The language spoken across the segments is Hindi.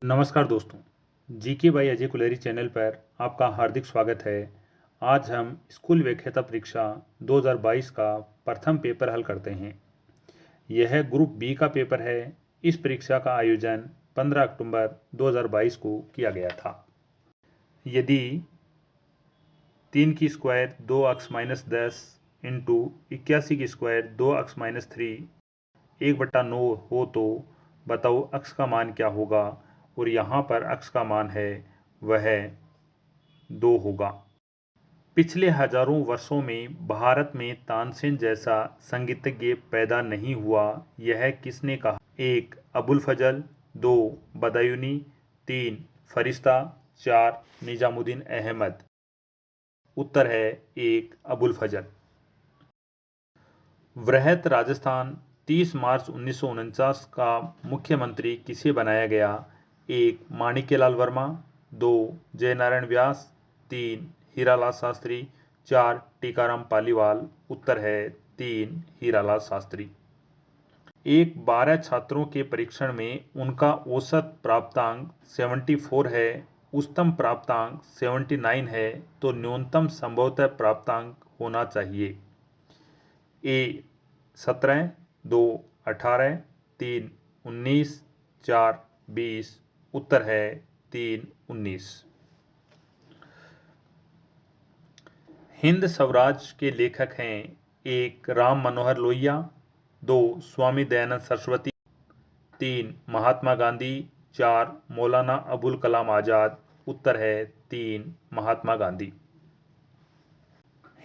नमस्कार दोस्तों, GK by Ajay Kuleri channel पर आपका हार्दिक स्वागत है। आज हम स्कूल व्याख्याता परीक्षा 2022 का प्रथम पेपर हल करते हैं। यह ग्रुप बी का पेपर है। इस परीक्षा का आयोजन 15 अक्टूबर 2022 को किया गया था। यदि 3 की स्क्वायर 2x-10 इंटू 81 की स्क्वायर 2x-3 1/9 हो तो बताओ अक्स का मान क्या होगा। और यहाँ पर अक्स का मान है वह 2 होगा। पिछले हजारों वर्षों में भारत में तानसेन जैसा संगीतज्ञ पैदा नहीं हुआ, यह किसने कहा। 1 अबुल फजल, 2 बदायूनी, 3 फरिश्ता, 4 निजामुद्दीन अहमद। उत्तर है 1 अबुल फजल। वृहत राजस्थान 30 मार्च 1949 का मुख्यमंत्री किसे बनाया गया। 1 माणिक्यलाल वर्मा, 2 जयनारायण व्यास, 3 हीरालाल शास्त्री, 4 टीकाराम पालीवाल। उत्तर है 3 हीरालाल शास्त्री। एक 12 छात्रों के परीक्षण में उनका औसत प्राप्तांक 74 है, उच्चतम प्राप्तांक 79 है, तो न्यूनतम संभवतः प्राप्तांक होना चाहिए। ए 17, 2 18, 3 19, 4 20। उत्तर है 3 19। हिंद स्वराज के लेखक हैं। 1 राम मनोहर लोहिया, 2 स्वामी दयानंद सरस्वती, 3 महात्मा गांधी, 4 मौलाना अबुल कलाम आजाद। उत्तर है 3 महात्मा गांधी।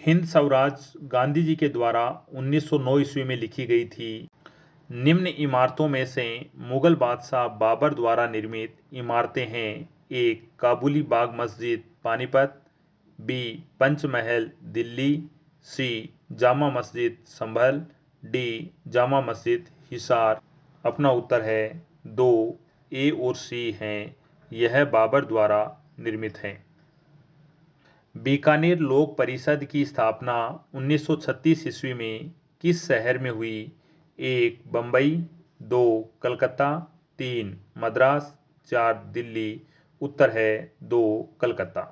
हिंद स्वराज गांधी जी के द्वारा 1909 ईस्वी में लिखी गई थी। निम्न इमारतों में से मुगल बादशाह बाबर द्वारा निर्मित इमारतें हैं। 1 काबुली बाग मस्जिद पानीपत, बी पंचमहल दिल्ली, सी जामा मस्जिद संभल, डी जामा मस्जिद हिसार। अपना उत्तर है 2 ए और सी हैं, यह बाबर द्वारा निर्मित हैं। बीकानेर लोक परिषद की स्थापना 1936 ईस्वी में किस शहर में हुई। 1 बम्बई, 2 कलकत्ता, 3 मद्रास, 4 दिल्ली। उत्तर है 2 कलकत्ता।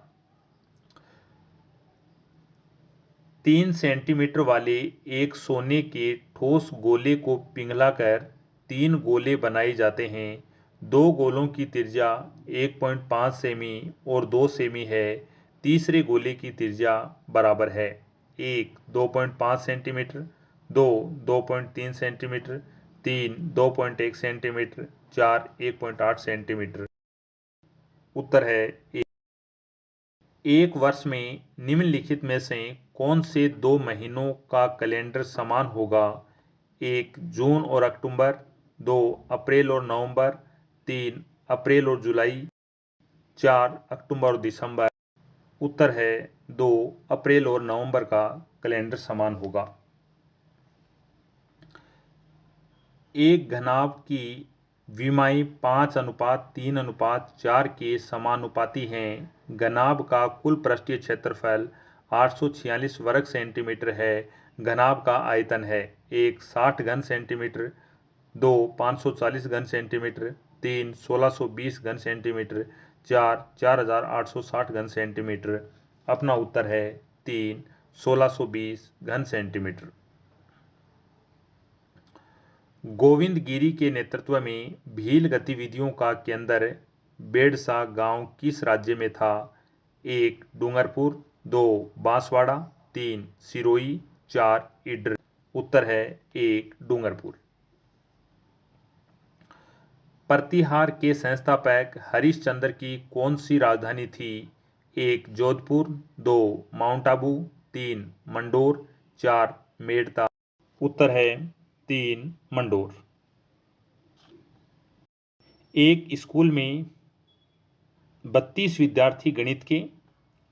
3 सेंटीमीटर वाले एक सोने के ठोस गोले को पिघलाकर 3 गोले बनाए जाते हैं। 2 गोलों की त्रिज्या 1.5 सेमी और 2 सेमी है। तीसरे गोले की त्रिज्या बराबर है। 1 2.5 सेंटीमीटर, 2 2.3 सेंटीमीटर, 3 2.1 सेंटीमीटर, 4 1.8 सेंटीमीटर। उत्तर है एक वर्ष में निम्नलिखित में से कौन से 2 महीनों का कैलेंडर समान होगा। 1 जून और अक्टूबर, 2 अप्रैल और नवंबर, 3 अप्रैल और जुलाई, 4 अक्टूबर और दिसंबर। उत्तर है 2 अप्रैल और नवंबर का कैलेंडर समान होगा। एक घनाभ की विमाएं 5:3:4 के समानुपाती हैं। घनाभ का कुल पृष्ठीय क्षेत्रफल 846 वर्ग सेंटीमीटर है। घनाभ का आयतन है 1 60 घन सेंटीमीटर, 2 540 घन सेंटीमीटर, 3 1620 घन सेंटीमीटर, 4 4860 घन सेंटीमीटर। अपना उत्तर है 3 1620 घन सेंटीमीटर। गोविंद गिरी के नेतृत्व में भील गतिविधियों का केंद्र बेड़सा गांव किस राज्य में था। 1 डूंगरपुर, 2 बांसवाड़ा, 3 सिरोही, 4 इडर। उत्तर है 1 डूंगरपुर। प्रतिहार के संस्थापक हरिश्चंद्र की कौन सी राजधानी थी। 1 जोधपुर, 2 माउंट आबू, 3 मंडोर, 4 मेड़ता। उत्तर है 3 मंडोर। एक स्कूल में 32 विद्यार्थी गणित के,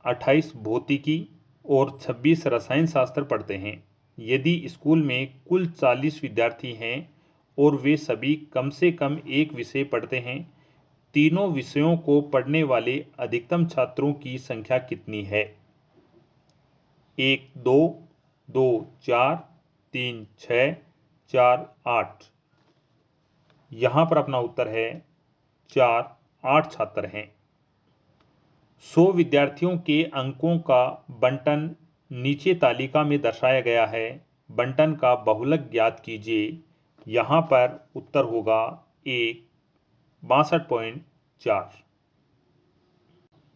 28 भौतिकी और 26 रसायन शास्त्र पढ़ते हैं। यदि स्कूल में कुल 40 विद्यार्थी हैं और वे सभी कम से कम एक विषय पढ़ते हैं, तीनों विषयों को पढ़ने वाले अधिकतम छात्रों की संख्या कितनी है। 1 2, 2 4, 3 6, 4 8। यहां पर अपना उत्तर है 4 8 छात्र हैं। 100 विद्यार्थियों के अंकों का बंटन नीचे तालिका में दर्शाया गया है। बंटन का बहुलक ज्ञात कीजिए। यहाँ पर उत्तर होगा 1 62.4।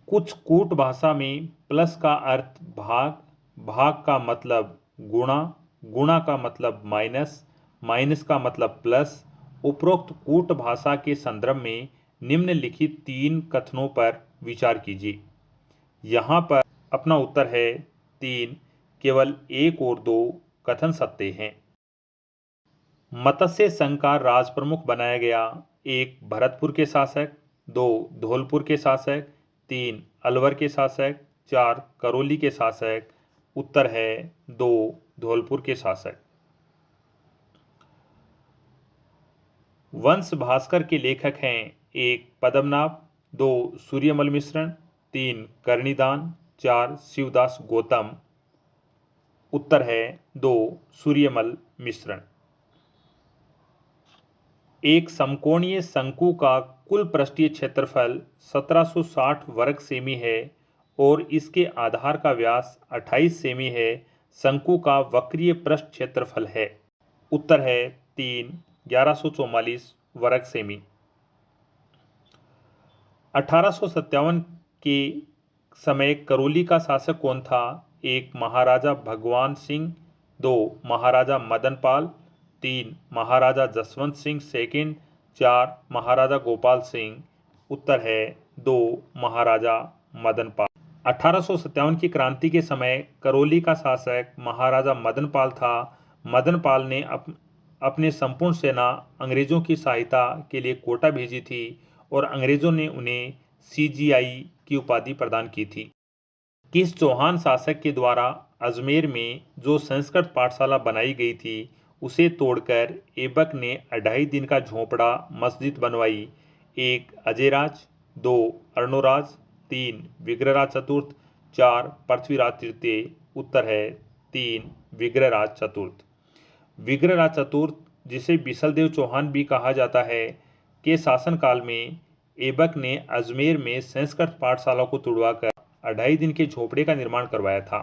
कुछ कूट भाषा में प्लस का अर्थ भाग, भाग का मतलब गुणा, गुणा का मतलब माइनस, माइनस का मतलब प्लस। उपरोक्त कूट भाषा के संदर्भ में निम्नलिखित 3 कथनों पर विचार कीजिए। यहाँ पर अपना उत्तर है 3, केवल 1 और 2 कथन सत्य हैं। मत्स्य संघ का राज प्रमुख बनाया गया। 1 भरतपुर के शासक, 2 धौलपुर के शासक, 3 अलवर के शासक, 4 करौली के शासक। उत्तर है 2 धौलपुर के शासक। वंश भास्कर के लेखक हैं 1 पद्मनाभ, 2 सूर्यमल मिश्रण, 3 कर्णिदान, 4 शिवदास गौतम। उत्तर है 2 सूर्यमल मिश्रण। एक समकोणीय शंकु का कुल पृष्ठीय क्षेत्रफल 1760 वर्ग सेमी है और इसके आधार का व्यास 28 सेमी है। शंकु का वक्रीय पृष्ठ क्षेत्रफल है। उत्तर है 3 1144 वर्ग सेमी। 1857 के समय करौली का शासक कौन था? 1 महाराजा भगवान सिंह, 2 महाराजा मदन पाल, 3 महाराजा जसवंत सिंह सेकंड, 4 महाराजा गोपाल सिंह। उत्तर है 2 महाराजा मदन पाल। 1857 की क्रांति के समय करौली का शासक महाराजा मदन पाल था। मदन पाल ने अपने संपूर्ण सेना अंग्रेजों की सहायता के लिए कोटा भेजी थी और अंग्रेजों ने उन्हें CGI की उपाधि प्रदान की थी। किस चौहान शासक के द्वारा अजमेर में जो संस्कृत पाठशाला बनाई गई थी उसे तोड़कर ऐबक ने 2.5 दिन का झोपड़ा मस्जिद बनवाई? 1 अजयराज, 2 अर्णोराज, 3 विग्रहराज चतुर्थ, 4 पृथ्वीराज तृतीय। उत्तर है 3 विग्रहराज चतुर्थ। विग्रहराज चतुर्थ, जिसे बिसलदेव चौहान भी कहा जाता है, के शासनकाल में ऐबक ने अजमेर में संस्कृत पाठशाला को तुड़वाकर 2.5 दिन के झोपड़े का निर्माण करवाया था।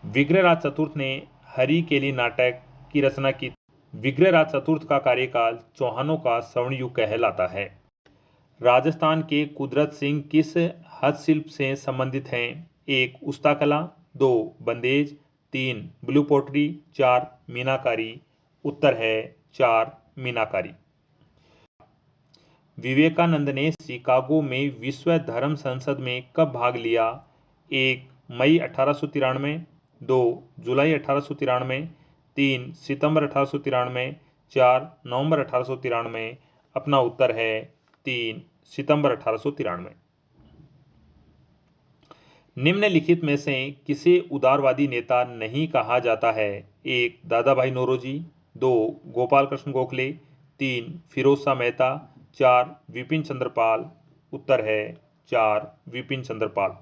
विग्रहराज चतुर्थ ने हरिकेली नाटक की रचना की। विग्रहराज चतुर्थ का कार्यकाल चौहानों का स्वर्ण युग कहलाता है। राजस्थान के कुदरत सिंह किस हस्तशिल्प से संबंधित हैं? 1 उस्ता कला, 2 बंदेज, 3 ब्लू पोटरी, 4 मीनाकारी। उत्तर है 4 मीनाकारी। विवेकानंद ने शिकागो में विश्व धर्म संसद में कब भाग लिया? 1 मई 1893, 2 जुलाई 1893, 3 सितंबर 1893, 4 नवंबर 1893। अपना उत्तर है 3 सितंबर 1893। निम्नलिखित में से किसे उदारवादी नेता नहीं कहा जाता है? 1 दादा भाई नौरोजी, 2 गोपाल कृष्ण गोखले, 3 फिरोज शाह मेहता, 4 विपिन चंद्र पाल। उत्तर है 4 विपिन चंद्र पाल।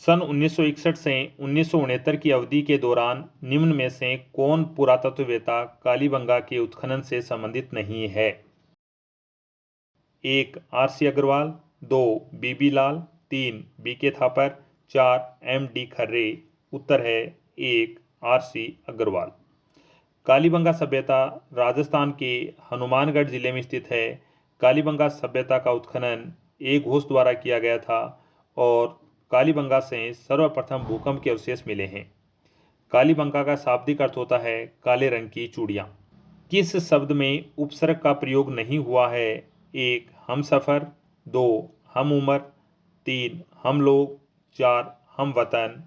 सन 1961 से 1969 की अवधि के दौरान निम्न में से कौन पुरातत्ववेत्ता कालीबंगा के उत्खनन से संबंधित नहीं है? 1 RC अग्रवाल, 2 BB लाल, 3 BK थापर, 4 MD खर्रे। उत्तर है 1 RC अग्रवाल। कालीबंगा सभ्यता राजस्थान के हनुमानगढ़ जिले में स्थित है। कालीबंगा सभ्यता का उत्खनन एक घोष द्वारा किया गया था और कालीबंगा से सर्वप्रथम भूकंप के अवशेष मिले हैं। कालीबंगा का शाब्दिक अर्थ होता है काले रंग की चूड़ियां। किस शब्द में उपसर्ग का प्रयोग नहीं हुआ है? 1 हम सफर, 2 हम उम्र, 3 हम लोग, 4 हम वतन।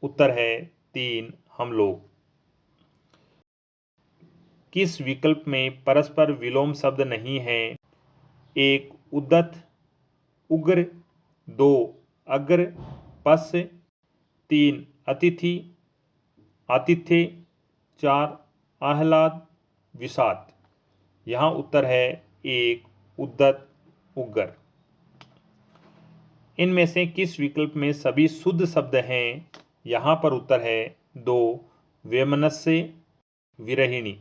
उत्तर है 3 हम लोग। किस विकल्प में परस्पर विलोम शब्द नहीं है? 1 उद्दत, उग्र, 2 अग्र पश्य, 3 अतिथि आतिथ्य, 4 आह्लाद विषाद। यहाँ उत्तर है 1 उद्दत उग्र। इनमें से किस विकल्प में सभी शुद्ध शब्द हैं? यहाँ पर उत्तर है 2 वैमनस्य विरहिणी।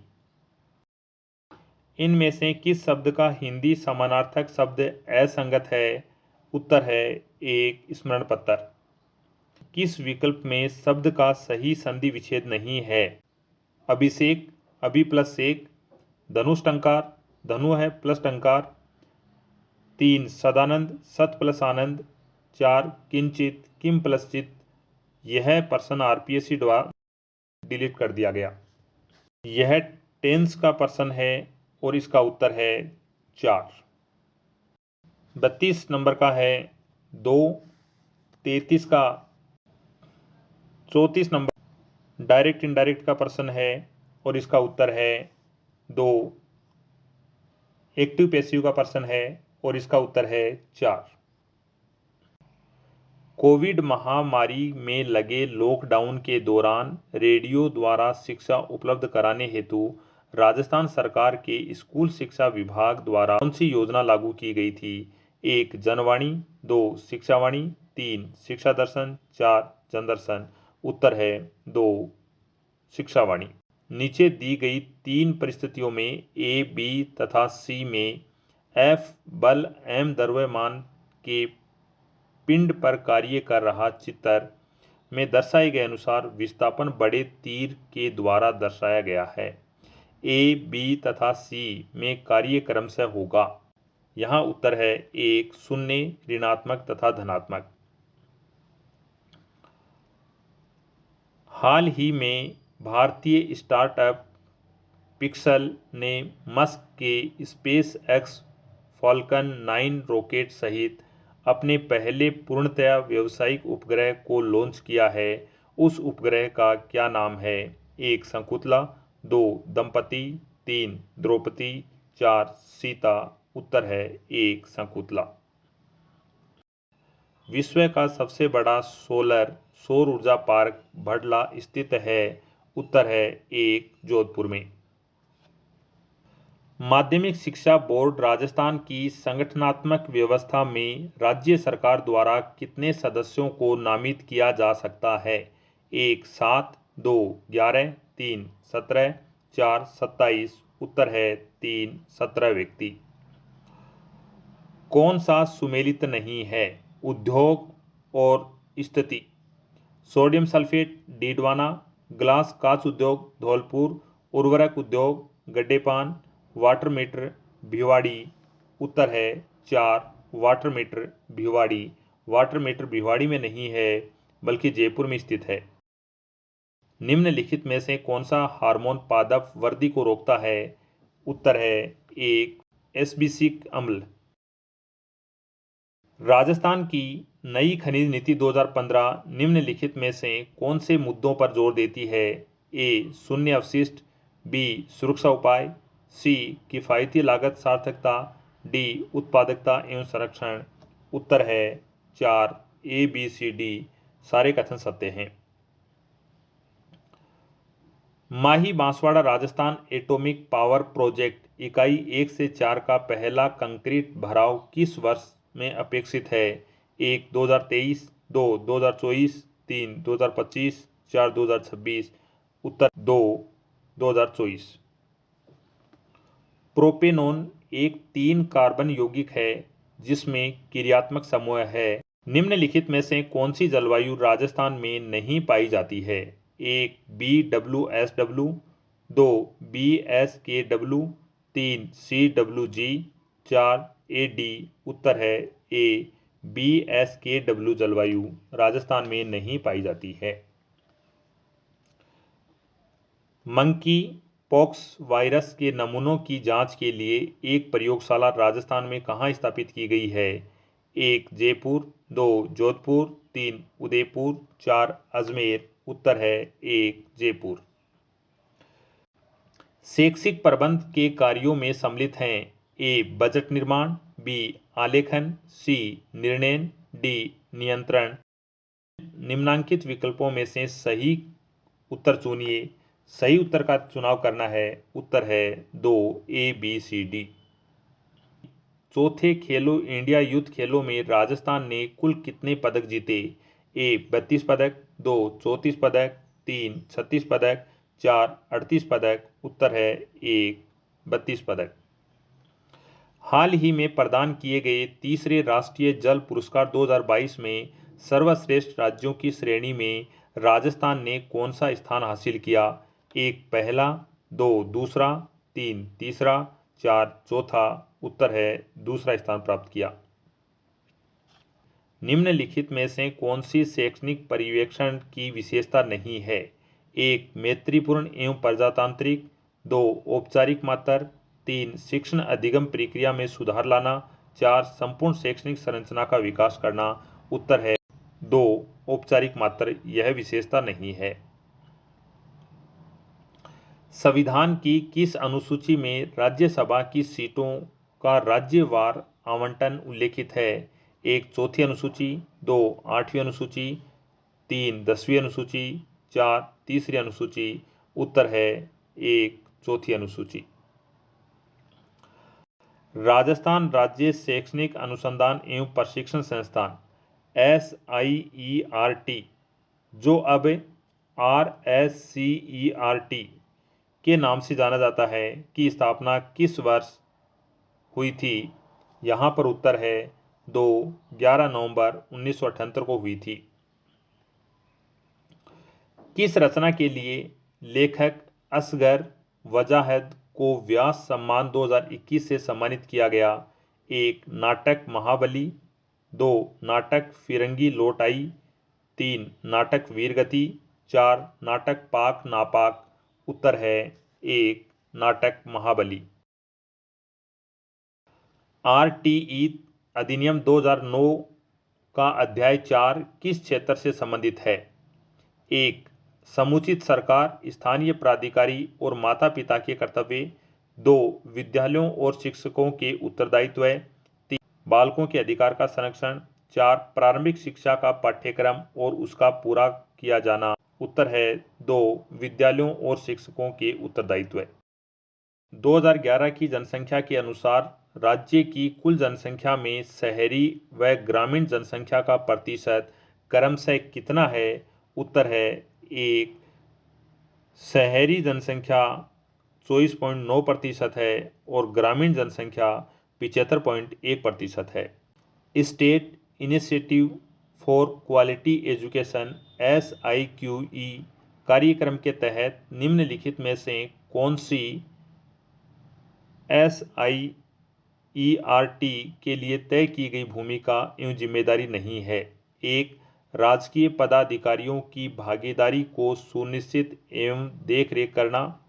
इनमें से किस शब्द का हिंदी समानार्थक शब्द असंगत है? उत्तर है एक स्मरण पत्र। किस विकल्प में शब्द का सही संधि विच्छेद नहीं है? अभिषेक, अभि प्लस सेक, धनुष टंकार, धनु है प्लस टंकार, 3 सदानंद, सत प्लस आनंद, 4 किंचित, किम प्लस चित। यह पर्सन आरपीएससी द्वारा डिलीट कर दिया गया। यह टेंस का पर्सन है और इसका उत्तर है 4। 32 नंबर का है 2, 33 का 34 नंबर डायरेक्ट इनडायरेक्ट का पर्सन है और इसका उत्तर है 2। एक्टिव पैसिव का पर्सन है और इसका उत्तर है 4। कोविड महामारी में लगे लॉकडाउन के दौरान रेडियो द्वारा शिक्षा उपलब्ध कराने हेतु राजस्थान सरकार के स्कूल शिक्षा विभाग द्वारा कौन सी योजना लागू की गई थी? 1 जनवाणी, 2 शिक्षावाणी, 3 शिक्षा दर्शन, 4 जनदर्शन। उत्तर है 2 शिक्षावाणी। नीचे दी गई 3 परिस्थितियों में ए, बी तथा सी में एफ बल एम द्रव्यमान के पिंड पर कार्य कर रहा चित्र में दर्शाए गए अनुसार विस्थापन बड़े तीर के द्वारा दर्शाया गया है। ए, बी तथा सी में कार्य क्रमशः होगा। यहाँ उत्तर है 1 शून्य, ऋणात्मक तथा धनात्मक। हाल ही में भारतीय स्टार्टअप पिक्सल ने मस्क के स्पेस एक्स फॉल्कन 9 रॉकेट सहित अपने पहले पूर्णतया व्यावसायिक उपग्रह को लॉन्च किया है। उस उपग्रह का क्या नाम है? 1 शकुंतला, 2 दंपति, 3 द्रौपदी, 4 सीता। उत्तर है 1 शकुंतला। विश्व का सबसे बड़ा सौर ऊर्जा पार्क भडला स्थित है। उत्तर है 1 जोधपुर में। माध्यमिक शिक्षा बोर्ड राजस्थान की संगठनात्मक व्यवस्था में राज्य सरकार द्वारा कितने सदस्यों को नामित किया जा सकता है? 1 7, 2 11, 3 17, 4 27। उत्तर है 3 17 व्यक्ति। कौन सा सुमेलित नहीं है? उद्योग और स्थिति। सोडियम सल्फेट डीडवाना, ग्लास कांच उद्योग धौलपुर, उर्वरक उद्योग गड्डेपान, वाटर मीटर भिवाड़ी। उत्तर है 4 water meter Bhiwadi. Water meter Bhiwadi में नहीं है बल्कि जयपुर में स्थित है। निम्नलिखित में से कौन सा हार्मोन पादप वृद्धि को रोकता है? उत्तर है 1 एस्बेसिक अम्ल। राजस्थान की नई खनिज नीति 2015 निम्नलिखित में से कौन से मुद्दों पर जोर देती है? ए शून्य अवशिष्ट, बी सुरक्षा उपाय, सी किफायती लागत सार्थकता, डी उत्पादकता एवं संरक्षण। उत्तर है 4 ए बी सी डी सारे कथन सत्य हैं। Mahi Banswara Rajasthan atomic power project इकाई 1 से 4 का पहला कंक्रीट भराव किस वर्ष में अपेक्षित है? 1 2023, 2 2024, 3 2025, 4 2026। उत्तर 2 2024। प्रोपेनॉन एक 3 कार्बन यौगिक है जिसमें क्रियात्मक समूह है। निम्नलिखित में से कौन सी जलवायु राजस्थान में नहीं पाई जाती है? 1 BWSW, 2 BSKW, 3 CWG, 4 AD। उत्तर है ए BSKW जलवायु राजस्थान में नहीं पाई जाती है। मंकी पॉक्स वायरस के नमूनों की जांच के लिए एक प्रयोगशाला राजस्थान में कहाँ स्थापित की गई है? 1 जयपुर, 2 जोधपुर, 3 उदयपुर, 4 अजमेर। उत्तर है 1 जयपुर। शैक्षिक प्रबंध के कार्यों में सम्मिलित हैं ए बजट निर्माण, बी आलेखन, सी निर्णय, डी नियंत्रण। निम्नांकित विकल्पों में से सही उत्तर चुनिए। सही उत्तर का चुनाव करना है। उत्तर है 2 ए बी सी डी। चौथे खेलो इंडिया यूथ खेलों में राजस्थान ने कुल कितने पदक जीते? ए 32 पदक, 2 34 पदक, 3 36 पदक, 4 38 पदक। उत्तर है 1 32 पदक। हाल ही में प्रदान किए गए तीसरे राष्ट्रीय जल पुरस्कार 2022 में सर्वश्रेष्ठ राज्यों की श्रेणी में राजस्थान ने कौन सा स्थान हासिल किया? 1 पहला, 2 दूसरा, 3 तीसरा, 4 चौथा। उत्तर है दूसरा स्थान प्राप्त किया। निम्नलिखित में से कौन सी शैक्षणिक पर्यवेक्षण की विशेषता नहीं है? 1 मैत्रीपूर्ण एवं प्रजातांत्रिक, 2 औपचारिक मात्र, 3 शिक्षण अधिगम प्रक्रिया में सुधार लाना, 4 संपूर्ण शैक्षणिक संरचना का विकास करना। उत्तर है 2 औपचारिक मात्र, यह विशेषता नहीं है। संविधान की किस अनुसूची में राज्यसभा की सीटों का राज्यवार आवंटन उल्लेखित है? 1 चौथी अनुसूची, 2 आठवीं अनुसूची, 3 10वीं अनुसूची, 4 तीसरी अनुसूची। उत्तर है 1 चौथी अनुसूची। राजस्थान राज्य शैक्षणिक अनुसंधान एवं प्रशिक्षण संस्थान SIERT, जो अब RSCERT के नाम से जाना जाता है, की स्थापना किस वर्ष हुई थी? यहाँ पर उत्तर है 11 नवंबर 1978 को हुई थी। किस रचना के लिए लेखक असगर वजाहत को व्यास सम्मान 2021 से सम्मानित किया गया? 1 नाटक महाबली, 2 नाटक फिरंगी लौट आई, 3 नाटक वीरगति, 4 नाटक पाक नापाक। उत्तर है 1 नाटक महाबली। RTE अधिनियम 2009 का अध्याय 4 किस क्षेत्र से संबंधित है? 1 समुचित सरकार, स्थानीय प्राधिकारी और माता पिता के कर्तव्य, 2 विद्यालयों और शिक्षकों के उत्तरदायित्व, 3 बालकों के अधिकार का संरक्षण, 4 प्रारंभिक शिक्षा का पाठ्यक्रम और उसका पूरा किया जाना। उत्तर है 2 विद्यालयों और शिक्षकों के उत्तरदायित्व। 2011 की जनसंख्या के अनुसार राज्य की कुल जनसंख्या में शहरी व ग्रामीण जनसंख्या का प्रतिशत क्रमशः कितना है? उत्तर है 1 शहरी जनसंख्या 24.9% है और ग्रामीण जनसंख्या 75.1% है। State initiative for quality education SIQE कार्यक्रम के तहत निम्नलिखित में से कौन सी SIERT के लिए तय की गई भूमिका एवं जिम्मेदारी नहीं है? 1 राजकीय पदाधिकारियों की भागीदारी को सुनिश्चित एवं देखरेख करना,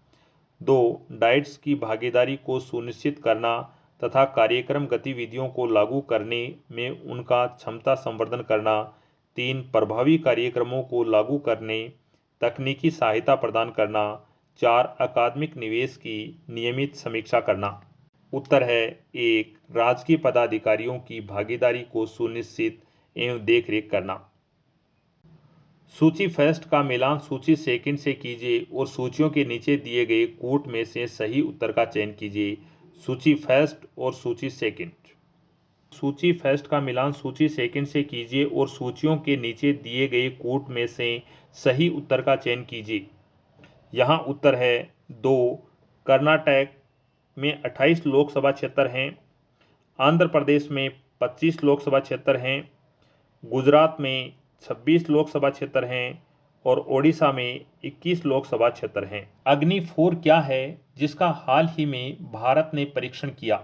2 डाइट्स की भागीदारी को सुनिश्चित करना तथा कार्यक्रम गतिविधियों को लागू करने में उनका क्षमता संवर्धन करना, 3 प्रभावी कार्यक्रमों को लागू करने तकनीकी सहायता प्रदान करना, 4 अकादमिक निवेश की नियमित समीक्षा करना। उत्तर है 1 राजकीय पदाधिकारियों की भागीदारी को सुनिश्चित एवं देखरेख करना। सूची फर्स्ट का मिलान सूची सेकंड से कीजिए और सूचियों के नीचे दिए गए कूट में से सही उत्तर का चयन कीजिए। सूची फर्स्ट और सूची सेकंड। सूची फर्स्ट का मिलान सूची सेकंड से कीजिए और सूचियों के नीचे दिए गए कूट में से सही उत्तर का चयन कीजिए। यहाँ उत्तर है 2 कर्नाटक में 28 लोकसभा क्षेत्र हैं, आंध्र प्रदेश में 25 लोकसभा क्षेत्र हैं, गुजरात में 26 लोकसभा क्षेत्र हैं और ओडिशा में 21 लोकसभा क्षेत्र हैं। अग्नि 4 क्या है जिसका हाल ही में भारत ने परीक्षण किया?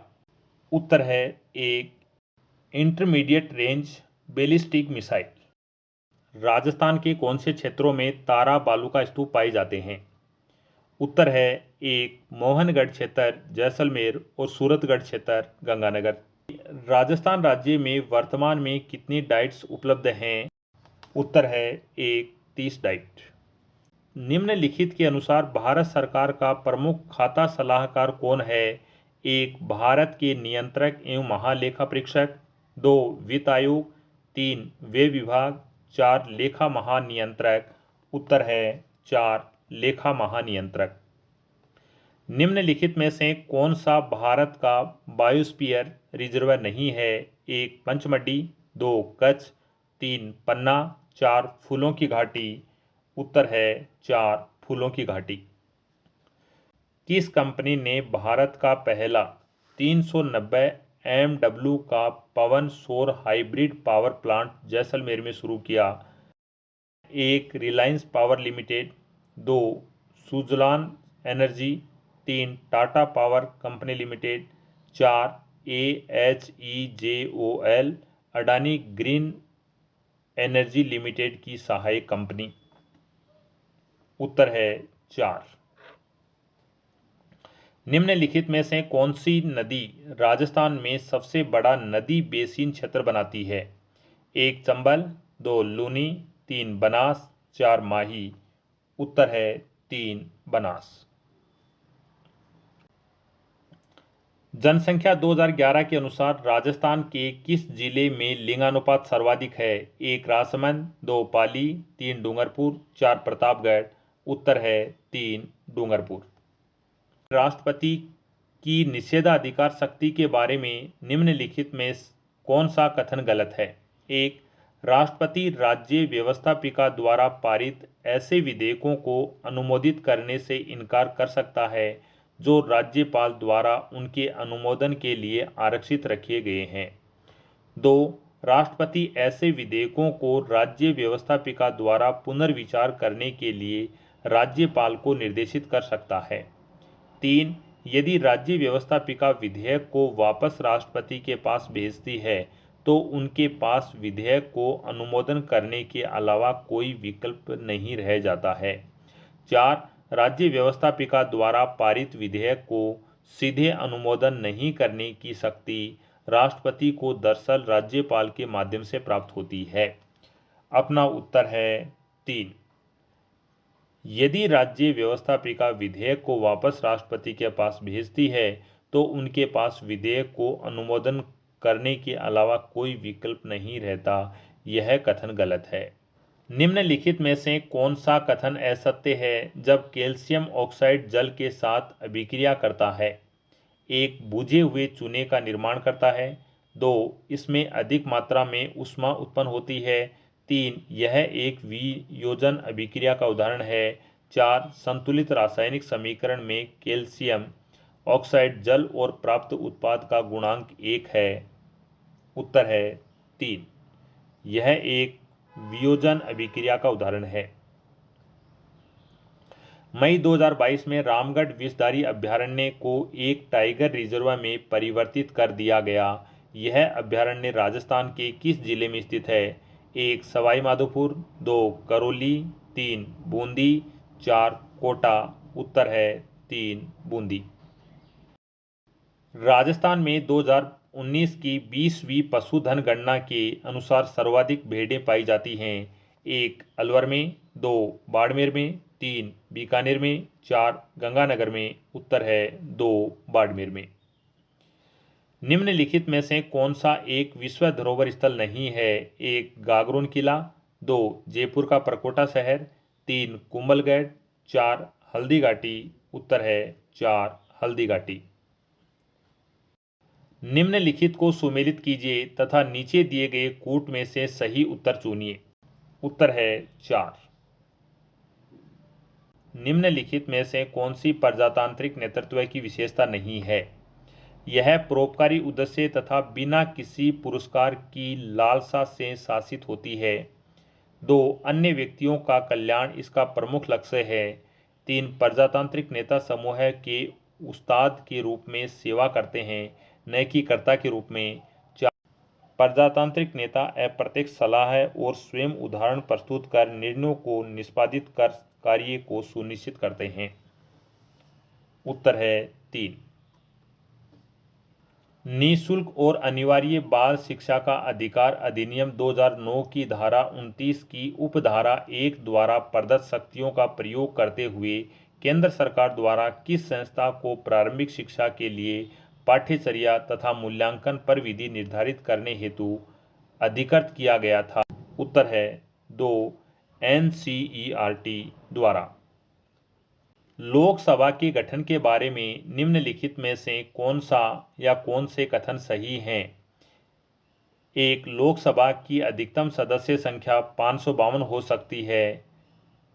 उत्तर है 1 intermediate range ballistic missile. Rajasthan के कौन से क्षेत्रों में तारा बालू का स्तूप पाए जाते हैं? उत्तर है 1 मोहनगढ़ क्षेत्र जैसलमेर और सूरतगढ़ क्षेत्र गंगानगर। राजस्थान राज्य में वर्तमान में कितनी डाइट्स उपलब्ध हैं? उत्तर है 1 30 डाइट। निम्नलिखित के अनुसार भारत सरकार का प्रमुख खाता सलाहकार कौन है? 1 भारत के नियंत्रक एवं महालेखा परीक्षक, 2 वित्त आयोग, 3 व्यय विभाग, 4 लेखा महानियंत्रक। उत्तर है 4 लेखा महानियंत्रक। निम्नलिखित में से कौन सा भारत का बायोस्फीयर रिजर्व नहीं है? 1 पंचमढ़ी, 2 कच्छ, 3 पन्ना, 4 फूलों की घाटी। उत्तर है 4 फूलों की घाटी। किस कंपनी ने भारत का पहला 390 MW का पवन सौर हाइब्रिड पावर प्लांट जैसलमेर में शुरू किया। 1 Reliance power limited, 2 Suzlon energy, 3 Tata power company limited, 4 AHEJOL Adani green energy limited की सहायक कंपनी। उत्तर है 4। निम्नलिखित में से कौन सी नदी राजस्थान में सबसे बड़ा नदी बेसिन क्षेत्र बनाती है? 1 चंबल, 2 लूनी, 3 बनास, 4 माही। उत्तर है 3 बनास। जनसंख्या 2011 के अनुसार राजस्थान के किस जिले में लिंगानुपात सर्वाधिक है? 1 राजसमंद, 2 पाली, 3 डूंगरपुर, 4 प्रतापगढ़। उत्तर है 3 डूंगरपुर। राष्ट्रपति की निषेधाधिकार शक्ति के बारे में निम्नलिखित में कौन सा कथन गलत है? 1 राष्ट्रपति राज्य व्यवस्थापिका द्वारा पारित ऐसे विधेयकों को अनुमोदित करने से इनकार कर सकता है जो राज्यपाल द्वारा उनके अनुमोदन के लिए आरक्षित रखे गए हैं। 2 राष्ट्रपति ऐसे विधेयकों को राज्य व्यवस्थापिका द्वारा पुनर्विचार करने के लिए राज्यपाल को निर्देशित कर सकता है। 3 यदि राज्य व्यवस्थापिका विधेयक को वापस राष्ट्रपति के पास भेजती है तो उनके पास विधेयक को अनुमोदन करने के अलावा कोई विकल्प नहीं रह जाता है। 4 राज्य व्यवस्थापिका द्वारा पारित विधेयक को सीधे अनुमोदन नहीं करने की शक्ति राष्ट्रपति को दरअसल राज्यपाल के माध्यम से प्राप्त होती है। अपना उत्तर है 3। यदि राज्य व्यवस्थापिका विधेयक को वापस राष्ट्रपति के पास भेजती है तो उनके पास विधेयक को अनुमोदन करने के अलावा कोई विकल्प नहीं रहता। यह कथन गलत है। निम्नलिखित में से कौन सा कथन असत्य है जब कैल्शियम ऑक्साइड जल के साथ अभिक्रिया करता है? 1 बुझे हुए चूने का निर्माण करता है, 2 इसमें अधिक मात्रा में ऊष्मा उत्पन्न होती है, 3 यह एक वियोजन अभिक्रिया का उदाहरण है, 4 संतुलित रासायनिक समीकरण में कैल्शियम ऑक्साइड जल और प्राप्त उत्पाद का गुणांक 1 है। उत्तर है 3 यह एक वियोजन अभिक्रिया का उदाहरण है। मई 2022 में रामगढ़ विषधारी अभयारण्य को एक टाइगर रिजर्व में परिवर्तित कर दिया गया। यह अभयारण्य राजस्थान के किस जिले में स्थित है? 1 सवाई माधोपुर, 2 करौली, 3 बूंदी, 4 कोटा। उत्तर है 3 बूंदी। राजस्थान में 2019 की 20वीं पशुधन गणना के अनुसार सर्वाधिक भेड़ें पाई जाती हैं। 1 अलवर में, 2 बाड़मेर में, 3 बीकानेर में, 4 गंगानगर में। उत्तर है 2 बाड़मेर में। निम्नलिखित में से कौन सा एक विश्व धरोहर स्थल नहीं है? 1 गागरोन किला, 2 जयपुर का परकोटा शहर, 3 कुंभलगढ़, 4 हल्दी घाटी। उत्तर है 4 हल्दी घाटी। निम्नलिखित को सुमेलित कीजिए तथा नीचे दिए गए कूट में से सही उत्तर चुनिए। उत्तर है 4। निम्नलिखित में से कौन सी प्रजातांत्रिक नेतृत्व की विशेषता नहीं है? यह परोपकारी उद्देश्य तथा बिना किसी पुरस्कार की लालसा से शासित होती है। 2 अन्य व्यक्तियों का कल्याण इसका प्रमुख लक्ष्य है। 3 प्रजातांत्रिक नेता समूह के उस्ताद के रूप में सेवा करते हैं, न कि कर्ता के रूप में। 4 प्रजातांत्रिक नेता अप्रत्यक्ष सलाह और स्वयं उदाहरण प्रस्तुत कर निर्णयों को निष्पादित कर कार्य को सुनिश्चित करते हैं। उत्तर है 3। निःशुल्क और अनिवार्य बाल शिक्षा का अधिकार अधिनियम 2009 की धारा 29 की उपधारा 1 द्वारा प्रदत्त शक्तियों का प्रयोग करते हुए केंद्र सरकार द्वारा किस संस्था को प्रारंभिक शिक्षा के लिए पाठ्यचर्या तथा मूल्यांकन पर विधि निर्धारित करने हेतु अधिकृत किया गया था? उत्तर है 2 NCERT द्वारा। लोकसभा के गठन के बारे में निम्नलिखित में से कौन सा या कौन से कथन सही हैं? 1 लोकसभा की अधिकतम सदस्य संख्या 552 हो सकती है।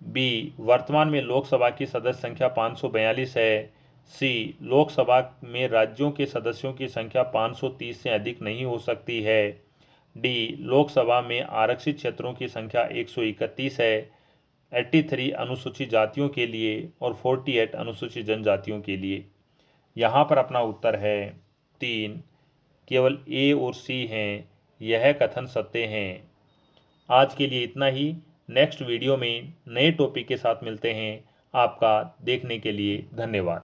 B वर्तमान में लोकसभा की सदस्य संख्या 542 है। सी, लोकसभा में राज्यों के सदस्यों की संख्या 530 से अधिक नहीं हो सकती है। डी, लोकसभा में आरक्षित क्षेत्रों की संख्या 131 है, 83 अनुसूचित जातियों के लिए और 48 अनुसूचित जनजातियों के लिए। यहाँ पर अपना उत्तर है 3, केवल ए और सी हैं। यह कथन सत्य हैं। आज के लिए इतना ही। नेक्स्ट वीडियो में नए टॉपिक के साथ मिलते हैं। आपका देखने के लिए धन्यवाद।